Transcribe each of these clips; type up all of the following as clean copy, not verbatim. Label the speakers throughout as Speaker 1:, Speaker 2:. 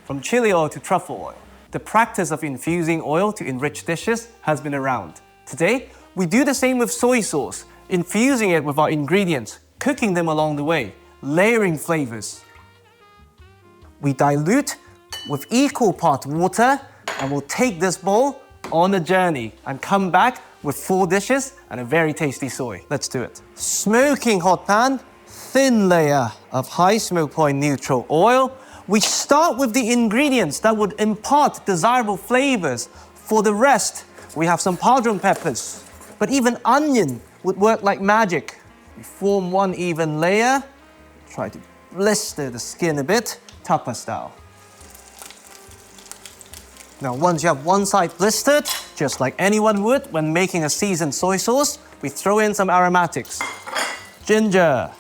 Speaker 1: From chili oil to truffle oil, the practice of infusing oil to enrich dishes has been around. Today, we do the same with soy sauce, infusing it with our ingredients, cooking them along the way, layering flavors. We dilute with equal part water and we'll take this bowl on a journey and come back with 4 dishes and a very tasty soy. Let's do it. Smoking hot pan, thin layer of high smoke point neutral oil. We start with the ingredients that would impart desirable flavors. For the rest, we have some padron peppers, but even onion would work like magic. We form one even layer, try to blister the skin a bit, tapa style. Now, once you have one side blistered, just like anyone would when making a seasoned soy sauce, we throw in some aromatics. Ginger.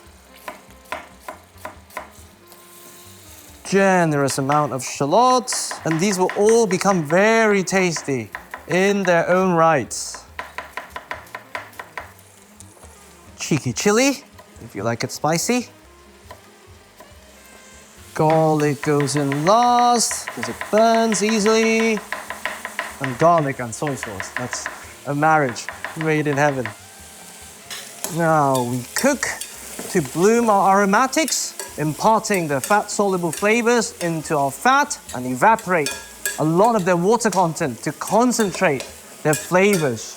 Speaker 1: Generous amount of shallots, and these will all become very tasty in their own rights. Cheeky chili, if you like it spicy. Garlic goes in last, because it burns easily. And garlic and soy sauce, that's a marriage made in heaven. Now we cook to bloom our aromatics, imparting the fat-soluble flavors into our fat and evaporate a lot of their water content to concentrate their flavors.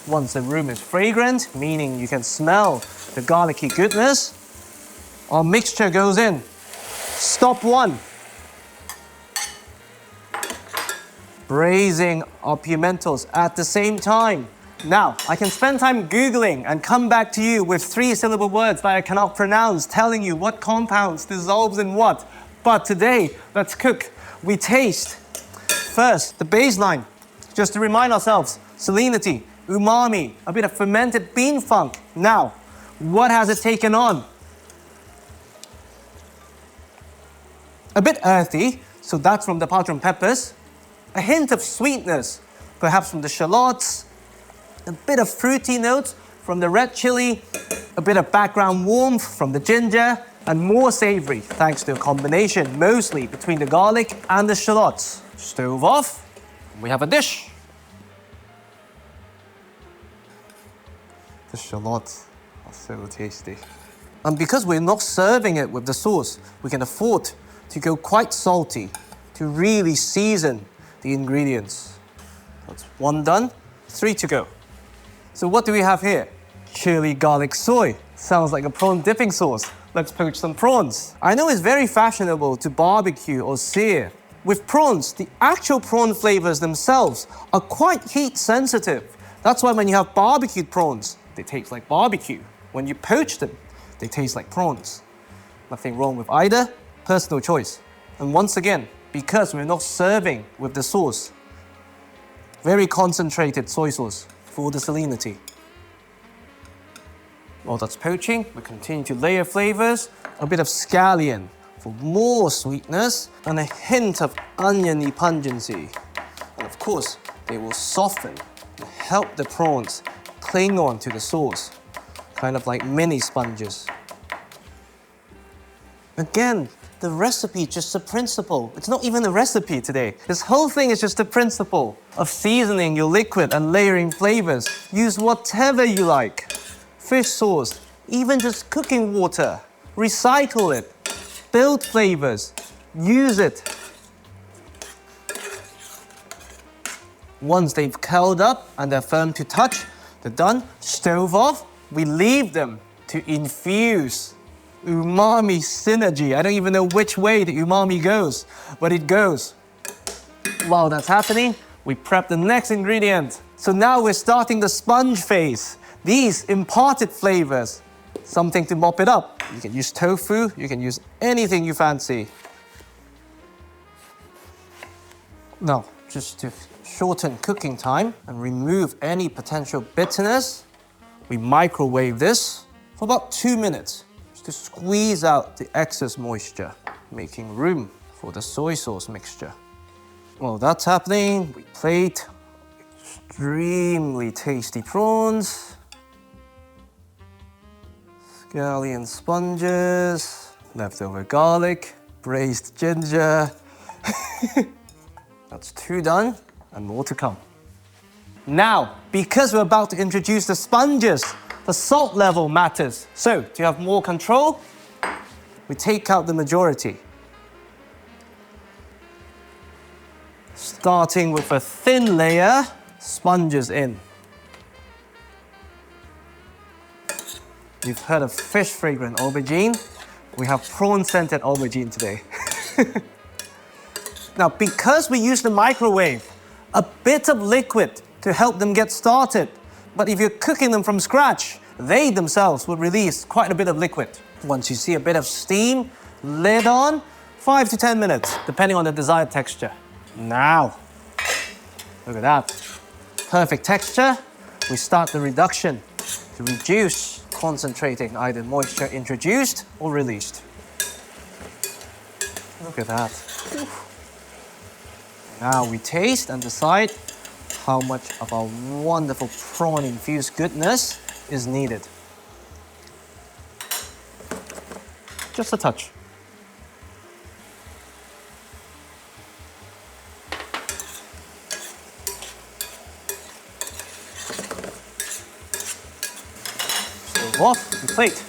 Speaker 1: Once the room is fragrant, meaning you can smell the garlicky goodness, our mixture goes in. Stop 1. Braising our pimentos at the same time. Now, I can spend time Googling and come back to you with 3-syllable words that I cannot pronounce, telling you what compounds dissolves in what. But today, let's cook. We taste. First, the baseline. Just to remind ourselves, salinity, umami, a bit of fermented bean funk. Now, what has it taken on? A bit earthy, so that's from the padron peppers. A hint of sweetness, perhaps from the shallots. A bit of fruity notes from the red chili. A bit of background warmth from the ginger. And more savory, thanks to a combination mostly between the garlic and the shallots. Stove off. We have a dish. The shallots are so tasty. And because we're not serving it with the sauce, we can afford to go quite salty to really season the ingredients. That's 1 done, 3 to go. So what do we have here? Chili garlic soy. Sounds like a prawn dipping sauce. Let's poach some prawns. I know it's very fashionable to barbecue or sear. With prawns, the actual prawn flavors themselves are quite heat sensitive. That's why when you have barbecued prawns, they taste like barbecue. When you poach them, they taste like prawns. Nothing wrong with either, personal choice. And once again, because we're not serving with the sauce, very concentrated soy sauce for the salinity. While that's poaching, we continue to layer flavors, a bit of scallion for more sweetness, and a hint of oniony pungency. And of course, they will soften and help the prawns cling on to the sauce, kind of like mini sponges. Again, the recipe is just a principle. It's not even a recipe today. This whole thing is just a principle of seasoning your liquid and layering flavors. Use whatever you like. Fish sauce, even just cooking water. Recycle it. Build flavors. Use it. Once they've curled up and they're firm to touch, they're done. Stove off. We leave them to infuse. Umami synergy. I don't even know which way the umami goes, but it goes. While that's happening, we prep the next ingredient. So now we're starting the sponge phase. These imparted flavors, something to mop it up. You can use tofu, you can use anything you fancy. Now, just to shorten cooking time and remove any potential bitterness, we microwave this for about 2 minutes. To squeeze out the excess moisture, making room for the soy sauce mixture. While that's happening, we plate extremely tasty prawns, scallion sponges, leftover garlic, braised ginger. That's 2 done, and more to come. Now, because we're about to introduce the sponges, the salt level matters. So, to have more control, we take out the majority. Starting with a thin layer, sponges in. You've heard of fish fragrant aubergine. We have prawn scented aubergine today. Now, because we use the microwave, a bit of liquid to help them get started. But if you're cooking them from scratch, they themselves will release quite a bit of liquid. Once you see a bit of steam, lid on, 5 to 10 minutes, depending on the desired texture. Now, look at that. Perfect texture. We start the reduction to reduce, concentrating either moisture introduced or released. Look at that. Now we taste and decide how much of our wonderful prawn infused goodness is needed. Just a touch. Serve off and plate.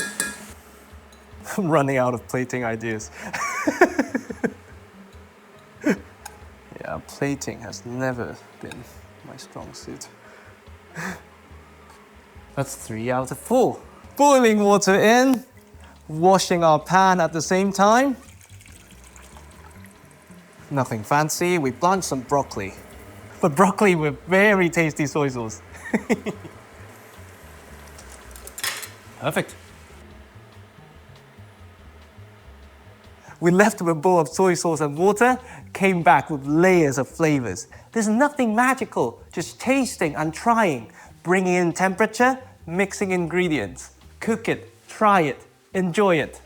Speaker 1: I'm running out of plating ideas. Yeah, plating has never been my strong suit. That's 3 out of 4. Boiling water in, washing our pan at the same time. Nothing fancy, we blanched some broccoli. But broccoli with very tasty soy sauce. Perfect. We left with a bowl of soy sauce and water, came back with layers of flavors. There's nothing magical, just tasting and trying, bringing in temperature, mixing ingredients. Cook it, try it, enjoy it.